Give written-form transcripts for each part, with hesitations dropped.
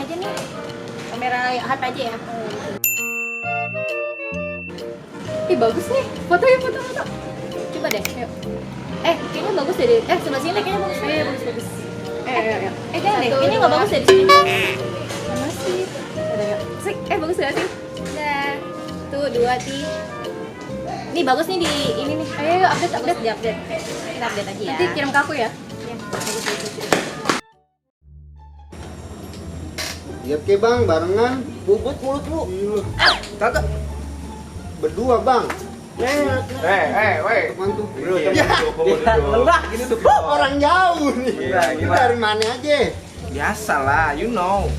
aja nih. Kamera HP aja ya. Ih bagus nih, foto. Coba deh, yuk. Kayaknya bagus deh. Sebelah sini kayaknya bagus. Iya, bagus. Ayo. Jangan deh, kayaknya nggak bagus deh di sini. Mana sih? Sik, bagus gak sih? Dah. Tuh, 2, 3. Nih bagus nih di ini nih. Ayo, update. Kita update aja ya. Nanti kirim ke aku ya. Iya, bagus. Lihat ke bang, barengan. Bubut mulut lu. Kagak. Berdua bang. Weh. Teman tuh. Ya, lenggah gini tuh. Orang jauh nih. Iya, Lu gimana? dari mana aja? Biasalah, you know.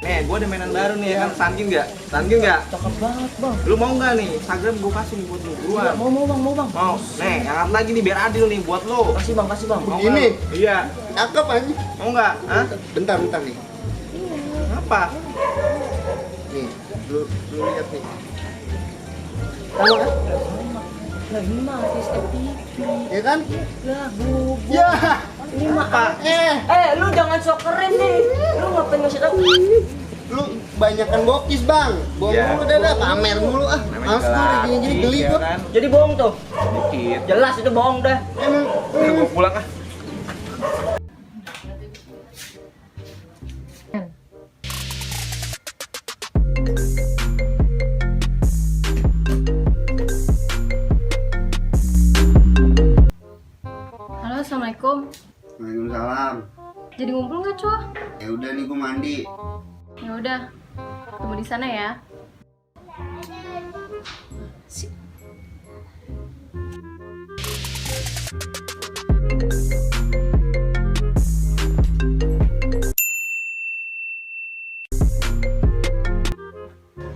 Nih, gua ada mainan baru nih, kan Sangkin nggak? Cakep banget bang. Lu mau nggak nih? Instagram gua kasih nih buat lu. Buruan. Mau bang. Mau. Nih, yang apa lagi nih biar adil nih buat lu. Kasih bang. Mau Begini. nggak? Iya. Cakep aja. Mau nggak? Hah? Bentar nih. Apa? Nih, lu lihat nih. Sama kan? Nah ini mah artis FTV. Ya kan? Lah bubuk. Ya. Ini mah Apa? lu jangan sok keren nih. Lu ngapain ngasih tau? Lu banyakan bokis bang. Bohong Ya. mulu dah pamer mulu ah. Namanya Males gue juga udah gini geli ya gua. kan? Jadi bohong tuh. Dikit. Jelas itu bohong dah. Emang Udah gua pulang ah. Halo, assalamualaikum. Waalaikumsalam. Jadi ngumpul nggak, Cok? Ya udah nih gua mandi. Ya udah, ketemu di sana ya.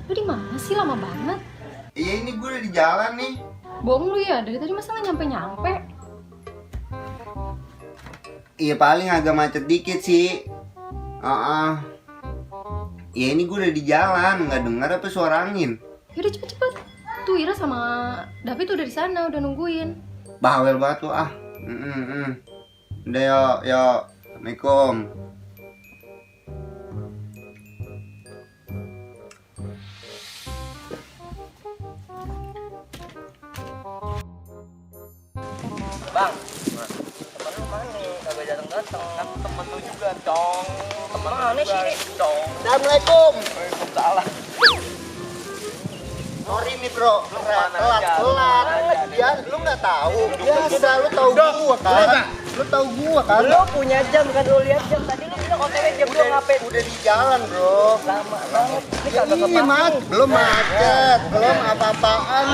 Lu di mana sih, lama banget? Iya ini gue udah di jalan nih. Bohong lu ya, dari tadi masa nggak nyampe-nyampe? Iya paling agak macet dikit sih. Ya ini gue udah di jalan, nggak dengar apa suara angin. Yaudah cepet-cepet. Tuh Ira sama David udah di sana, udah nungguin. Bawel banget tuh ah. Udah yuk. Assalamualaikum. Bang. Temen lu mana nih? Kagak datang. Kan temen lu juga, Cong. Temen mana sih, Cong? Assalamualaikum. Waalaikumsalam. Sorry nih bro, telat. aja. Ya lu nggak tahu. Biasa lu tahu gua kan. Lu tahu gua kan. Lu punya jam kan, lu lihat jam tadi lu bilang OTW jam 2 ngapain? Udah di jalan bro. Lama banget. Ini kagak Iya kepake. belum macet, belum apa-apaan.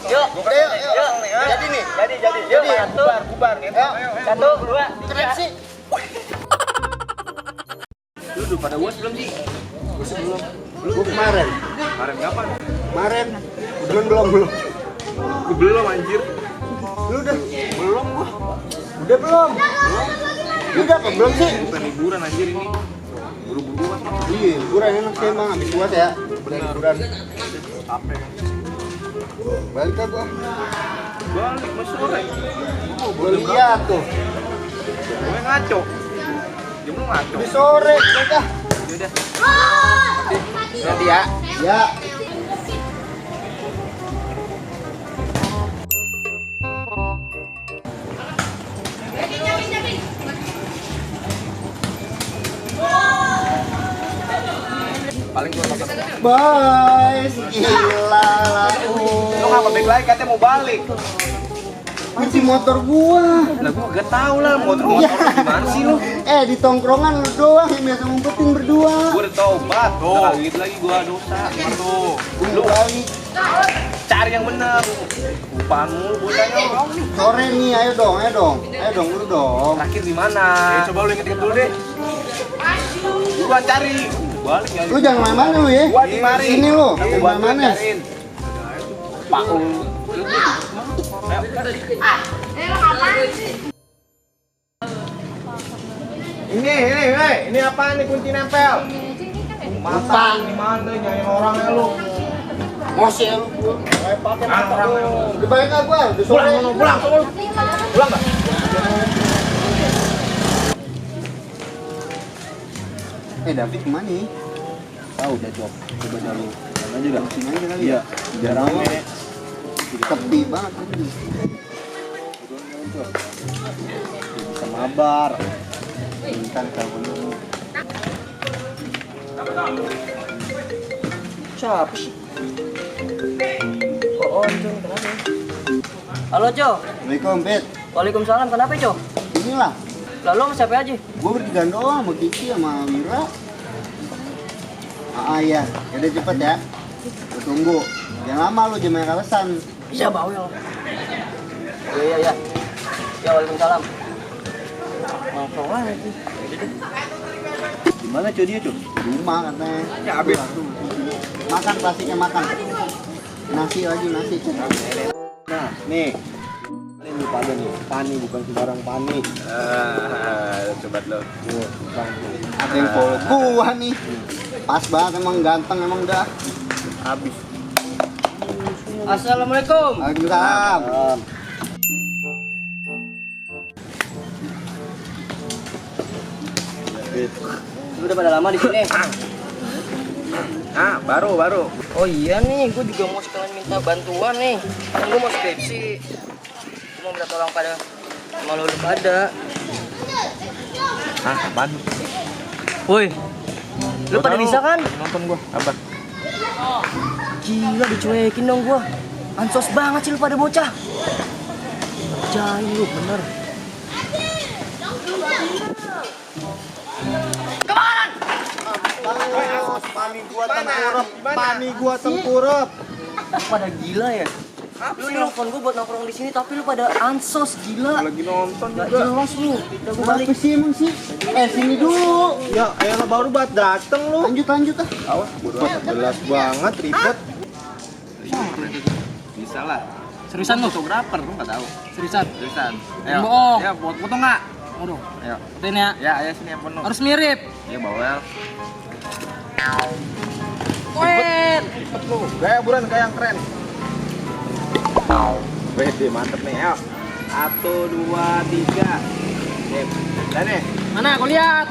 Yuk. Yuk. Jadi nih. Jadi. Yuk, Bubar gitu. Satu, dua, Keren sih. Lu udah pada uas belum sih? Gua kemarin. Kemarin kapan? Kemarin. Belum. Gua belum anjir. Lu udah? Belum gua. Udah belum? Lu udah apa belum sih? Bukan liburan anjir ini. Buru-buru kan. Iya, liburan enak sih emang habis puas ya. Liburan. Capek kan. Balik ke gua. Balik mas sore. Gua lihat tuh. Gue ngaco. Jam lu ngaco. Di sore, udah. Yaudah. Nanti ya. Ya. Paling gua makan. Bye. Gila lah. Lu ngapa balik lagi katanya mau balik? Kunci motor gua. Lah gua gak tau lah motor gimana sih lu? Di tongkrongan lu doang yang biasa ngumpetin berdua. Gua udah tobat. Tuh, gitu lagi gua dosa. Tuh. Lu balik. Cari yang bener. Upaan mulu bocahnya. Sore nih, ayo dong, lu dong. Terakhir di mana? Coba lu inget-inget dulu deh. Gua cari. Balik ya. Lu jangan main-main lu ya. Gua di mari. Sini lu, Aku jangan bantuin main-main. cariin. Pak ini apa nih kunci nempel? Mata di mana nyari orangnya lu? Masih lu. Kayak pakai mata lu. Udah balik ke gua, udah sore. Pulang enggak? David kemana nih? Tahu udah Cok. Coba cari. Aja dah. Sini aja kali Iya. ya. Biar rame. Sepi banget tadi. Bisa mabar. Bentar telepon dulu. Siapa sih? Oh, John, kenapa? Halo, Jo. Assalamualaikum, Bet. Waalaikumsalam, kenapa, Jo? Inilah. Lalu sama siapa aja? Gue bertiga doang sama Kiki sama Wira. Iya. Udah cepet ya. Gue tunggu. Jangan lama lu, jangan banyak alasan. Iya, bawel. Iya. Ya, waalaikumsalam. Nongkrong lagi. Gimana Cok dia Cok? Di rumah katanya. Ya habis. Makan pastinya makan. Nasi lagi nasi. Nah, nih. Ini pada nih, pani bukan sembarang pani. Coba lo. Ada yang follow gua nih. Pas banget emang ganteng emang dah. Habis. Assalamualaikum. Waalaikumsalam. Lu udah pada lama di sini? Ah, baru. Oh iya nih, gue juga mau sekalian minta bantuan nih. Kan gue mau skripsi. Gue mau minta tolong pada sama lu pada. Ah, apaan? Woi, lu pada bisa kan? Nonton gua. Apa? Gila dicuekin dong gua. Ansos banget sih lu pada bocah. Jahil lu bener. Pani gua tengkurap. Pada gila ya. Lu nelfon gua buat nongkrong di sini tapi lu pada ansos gila. Lagi nonton Gak juga. jelas lu. Udah gua balik. Apa sih emang sih? Sini dulu. Ya, baru banget dateng lu. Lanjut ah. Awas, bodo amat. Jelas banget ribet. Bisa lah. Seriusan lu? Fotografer lu nggak tahu. Seriusan? Seriusan. Jangan bohong. Ya, buat foto nggak? Waduh, Ayo. fotoin ya. Ya, ayo sini yang penuh. Harus mirip. Ya, bawel. Wait. Cepet lu. Gaya buruan, gaya yang keren. Wede, mantep nih. Ayo. 1, 2, 3. Sip. Dan nih. Mana? Aku lihat.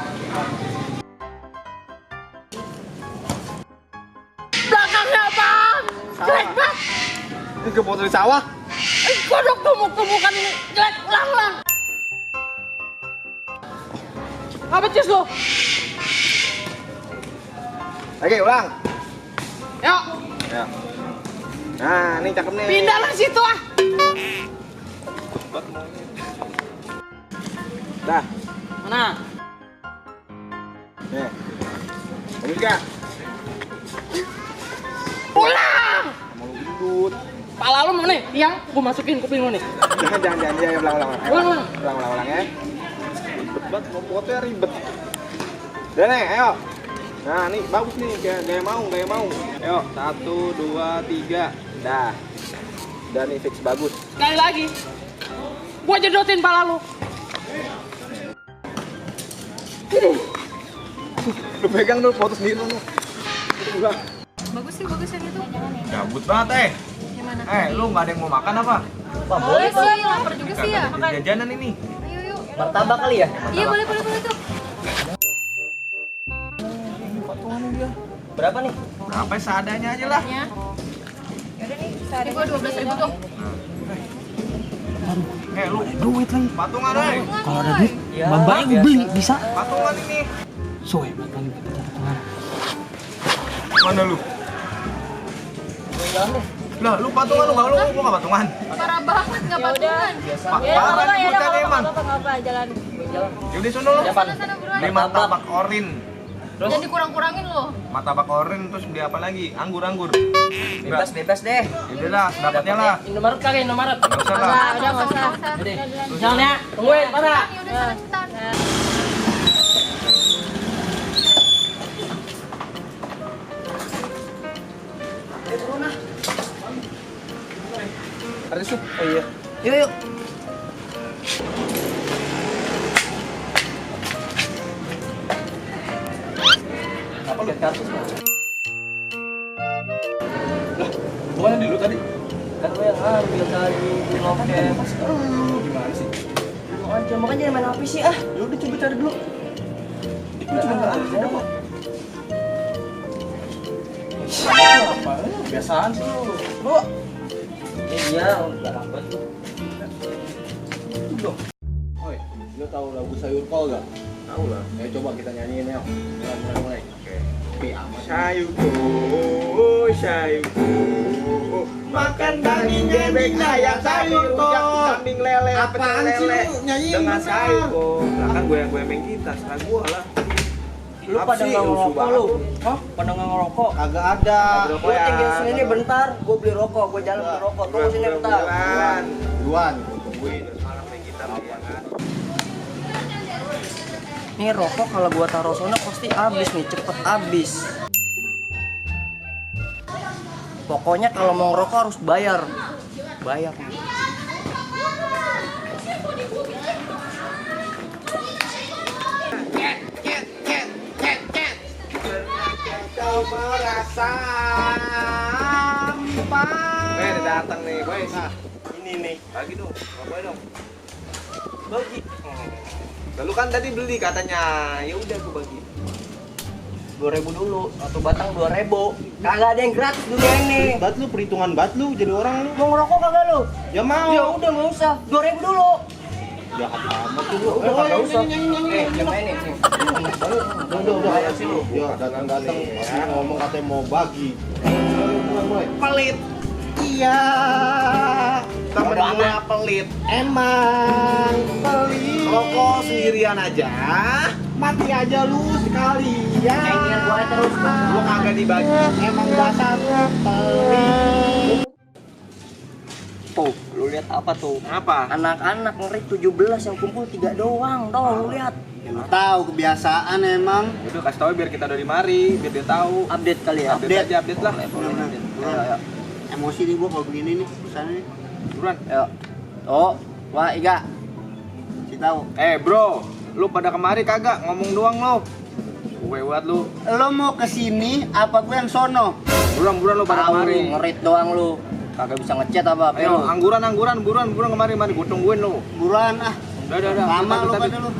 Belakangnya apa? Jelek banget. Ini ke foto di sawah. Kodok tumuk-tumukan ini. Jelek. Ulang. Apa cis lu? Oke, ulang. Yuk, Ya. Nah, ini cakep nih. pindah lah situ ah. Dah. Mana? Nih. Bagus gak? Pulang. Mau lu gendut. Pala lu mana nih? Yang gua masukin kuping lu nih. Jangan. Ya, ulang. Ulang. Ulang ya. Ribet banget, mau fotonya ribet. Udah nih, ayo. Nah, nih bagus nih, kayak gaya mau. Ayo, 1, 2, 3. Dah. Udah nih fix bagus. Sekali lagi. Gua jedotin pala lu. Lu pegang dulu foto sendiri lu. Bagus sih yang itu. Gabut banget, Gimana? lu nggak ada yang mau makan apa? Boleh sih, lapar juga sih ya. Jajanan ini. Ayo yuk. Martabak kali ya? Iya boleh tuh. Berapa nih? Berapa seadanya aja lah. Ya. Yaudah nih, sehari gua 12.000 tuh. Lu duit lagi. Patungan, Kalau ada duit, Ya, bambangnya gue beli bisa. Patungan ini. So hebat kali kita patungan. Mana lu? Jangan deh. Lah, lu patungan lu nggak patungan? Parah banget nggak patungan. Parah nih bocah emang. Apa jalan. Yaudah sono lu. Sana buruan. Beli martabak orin. Terus Jangan dikurang-kurangin loh. Martabak orin terus beli apa lagi? Anggur. bebas deh. Yaudah lah, dapatnya lah. Indomaret kali, Indomaret. Nggak usah lah. Udah nggak usah. Jangan ya, tungguin, pada. Yaudah sana cepetan. Ada sup. Oh iya. Yuk. Apa lihat kartu semua? Bukan dulu tadi. Kan gue yang ambil tadi di loket. Gimana sih? Mau aja, makanya main HP sih ah. Ya udah coba cari dulu. Itu cuma nggak ada kok. Kebiasaan sih lu. Iya, udah lambat lu. Oi, lu tahu lagu sayur kol gak? Tahu lah. Ayo coba kita nyanyiin ya. Mulai. Oke. Sayurku, makan daging bebek ayam sayur kol. Kambing lele, Apaan sih lele. lu nyanyiin Dengan bentar. sayur kol. Lah kan gue yang main gitar, setelah gua lah. Lu Apa pada sih, nggak rusuh ngerokok banget lu? lu. Hah? Pada nggak ngerokok? Kagak ada. Lu tinggal sini bentar, gua beli rokok, gua jalan beli rokok. Tunggu sini bentar. Duluan. Tungguin, sekarang main gitar dia kan. Nih rokok kalau gua taruh sana pasti habis nih, cepet habis. Pokoknya kalau mau ngerokok harus bayar. Bayar. Kau merasa hampa. Udah datang nih, guys. Ini nih. Bagi dong, boleh dong. Bagi. Lalu kan tadi beli katanya, ya udah aku bagi. 2.000 dulu, satu batang 2.000. Kagak ada yang gratis dunia ini. Bat lu perhitungan bat lu jadi orang lu. Mau ngerokok kagak lu? Ya mau. Ya udah nggak usah, 2.000 dulu. Jahat amat lu. Udah kagak usah. Yang main nih. Udah. Bayar sih lu. Ya datang-datang masih ngomong katanya mau bagi. Mulai. Pelit. Iya. Temen Udah gue amat. pelit. Emang pelit. Rokok sendirian aja. Mati aja lu sekalian. Cengir gua terus. Lu kagak dibagi. Emang dasar pelit. Tuh, lu lihat apa tuh? Apa? Anak-anak ngeri 17 yang kumpul 3 doang. Tuh, lu lihat. Ya, lu tahu kebiasaan emang. Udah kasih tau biar kita dari mari, biar dia tahu. Update kali ya. Update aja, update lah. Bener-bener. Emosi nih gua kalau begini nih pesannya nih. Buruan. Ayo. Tuh, wah, Iga. Si tahu. Bro, lu pada kemari kagak? Ngomong doang lu. Gue buat lu. Lo mau kesini apa gue yang sono? Buruan lu pada Tahu, kemari. ngerit doang lu. Kagak bisa ngechat apa apa Ayo, lu. angguran, buruan kemari, gue tungguin lu. Buruan ah. Udah. Lama lu Bentar. pada lu.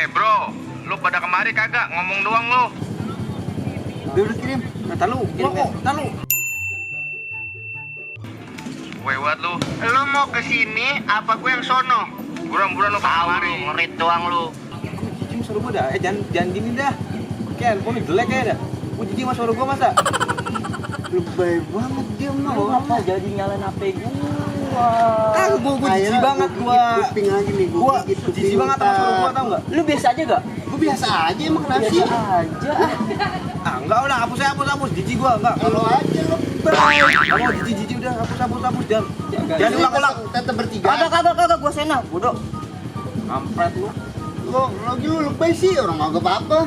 Bro, lu pada kemari kagak? Ngomong doang lu. Udah kirim. Kata lu, Kirim ya. lu. Gue buat lu. Lo mau kesini apa gue yang sono? Buruan lu pada kemari. Ngerit doang lu. Jijik suruh gue dah. Jangan gini dah. Kayak handphone jelek ya dah. Gue jijik sama suara gue masa. Lebay banget dia Lu mah. ngapa jadi nyalain HP gua? Gue jijik banget gue. Kuping lagi nih. Gue jijik banget sama suara gue, tau nggak? Lu biasa aja gak? Gue biasa aja emang kenapa sih? Biasa aja. Enggak udah hapus. Jijik gue enggak. Kalau aja lo Kamu jijik udah hapus. Jangan ulang. Tetap bertiga. Kagak gua sena, bodoh. Kampret lu. Lo lagi lu lebay sih orang kagak apa-apa.